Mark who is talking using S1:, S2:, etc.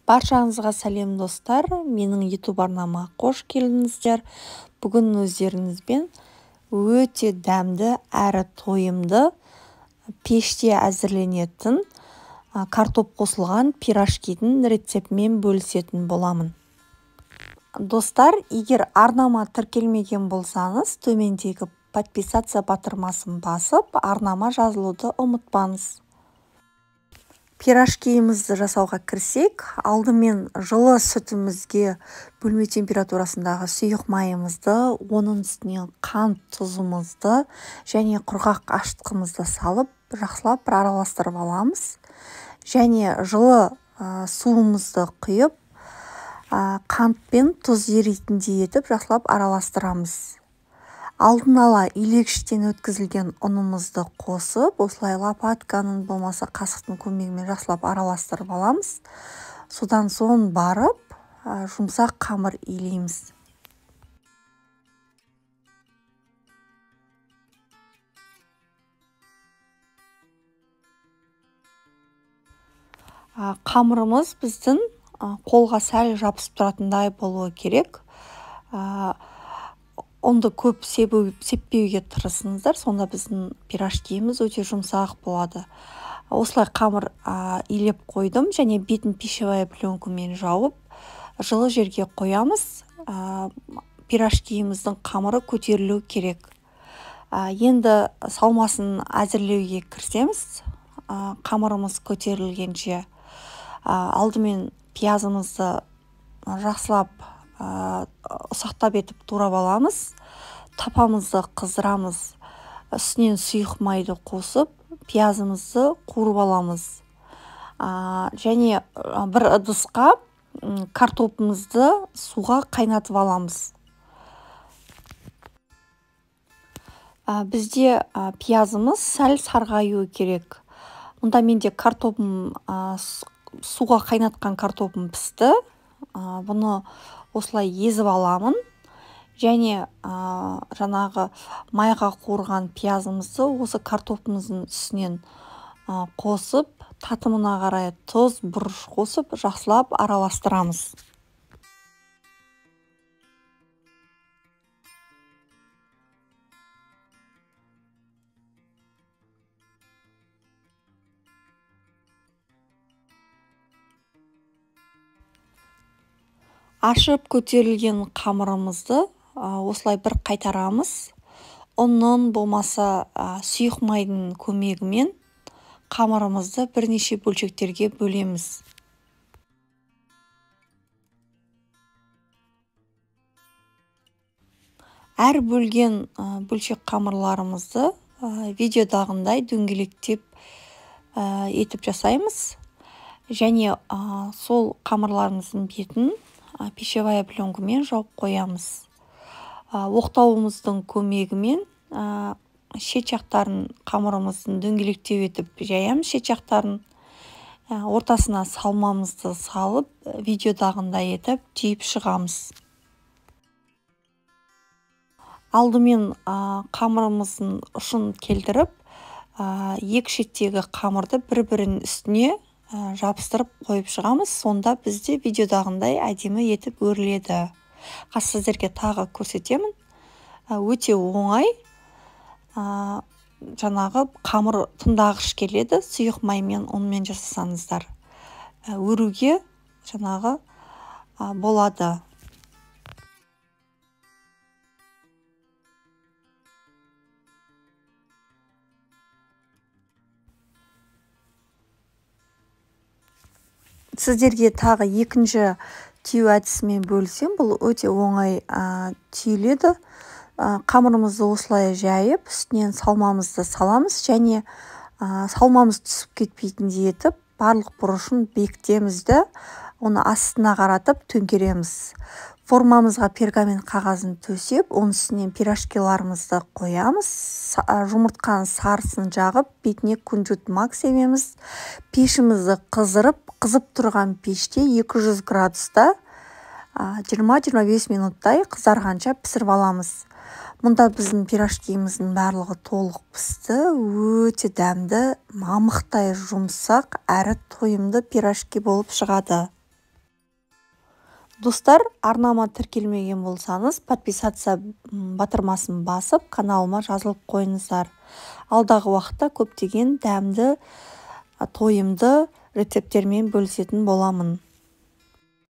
S1: Баршаңызға сәлем достар, менің YouTube арнама қош келдіңіздер. Бүгін өздеріңізбен өте дәмді әрі тойымды пеште әзірленетін картоп қосылған пирожкидің рецептімен бөлісетін боламын. Достар, егер арнама тіркелмеген болсаңыз, төмендегі подписаться батырмасын басып, арнама жазылуды ұмытпаңыз. Пирожкиімізді жасауға кірсек, алдымен жылы сүтімізге бөлме температурасындағы сұйық майымызды, оның үстіне қант тұзымызды және құрғақ ашытқымызды салып, жақсылап бір араластырып аламыз. Және жылы суымызды құйып, қант пен тұз еритіндей етіп жақсылап араластырамыз. Алдын ала илегіштен өткізілген ұнымызды қосып, осылай лопатканың болмаса қасықтың көмегімен жақсылап араластырып аламыз. Содан соң барып, жұмсақ қамыр илейміз. Қамырымыз біздің қолға сәл жабысып тұратындай болуы керек. Онды көп сеппеуге тырысыңыздар, сонда біздің пирожкиіміз өте жұмсақ болады. Осылай қамыр илеп қойдым және бетін пищевая пленкамен жауып, жылы жерге қоямыз. Пирожкиіміздің қамыры көтерілу керек. Енді салмасын әзірлеуге кірісеміз. Қамырымыз көтерілгенше алдымен пиязымызды жақсылап ұсақтап етіп турап аламыз. Тапамызды қыздырамыз. Үстінен сұйық майды қосып, пиязымызды қуырып аламыз. Және бір ыдысқа картопымызды суға қайнатып аламыз. Бізде пиязымыз сәл сарғаюы керек. Мұнда менде суға қайнатқан картопым пісті. Бұны осылай езіп аламын. Және жаңағы майға қуырған пиязымызды осы картопымыздың үстінен қосып, татымына қарай тұз, бұрыш қосып, жақсылап араластырамыз. Ашып көтерілген қамырымызды осылай бір қайтарамыз. Ұнның болмаса сұйық майдың көмегімен қамырымызды бірнеше бөлшектерге бөлеміз. Әр бөлген бөлшек қамырларымызды видеодағындай дөңгелектеп етіп жасаймыз. Және сол қамырларымыздың бетін пищевая пленкамен жауып қоямыз. Оқтауымыздың көмегімен шет жақтарын қамырымыздың дөңгелектеп етіп жаямыз. Шет жақтарын ортасына салмамызды салып, видеодағындай етіп түйіп шығамыз. Алдымен қамырымыздың ұшын келтіріп, екі шеттегі қамырды бір-бірінің үстіне жабыстырып қойып шығамыз. Сонда бізде видеодағындай әдемі етіп өріледі. Қазір сіздерге тағы көрсетемін. Өте оңай. Жаңағы қамыр тыңдағыш келеді. Сұйық маймен, онымен жасасаңыздар. Өруге жаңағы болады. Сіздерге тағы екінші түйу әдісімен бөлісем, бұл өте оңай түйіледі. Қамырымызды осылай жайып, үстінен салмамызды саламыз және салмамыз түсіп кетпейтіндей етіп, барлық бұрышын бекітемізді, оны астына қаратып төңкереміз. Формамызға пергамент қағазын төсеп, оның үстінен пирожкиларымызды қоямыз. Жұмыртқаның сарысын жағып, бетіне күнжіт мак себеміз. Пешімізді қызып тұрған пеште 200 градуста 20-25 минуттай қызарғанша пісіріп аламыз. Мұнда біздің пирожкиіміздің барлығы толық пісті. Өте дәмді, мамықтай жұмсақ әрі тойымды пирожки болып шығады. Достар, арнама тіркелмеген болсаңыз, подписаться батырмасын басып, каналыма жазылып қойыңыздар. Алдағы уақытта көптеген дәмді, тойымды рецепттермен бөлісетін боламын.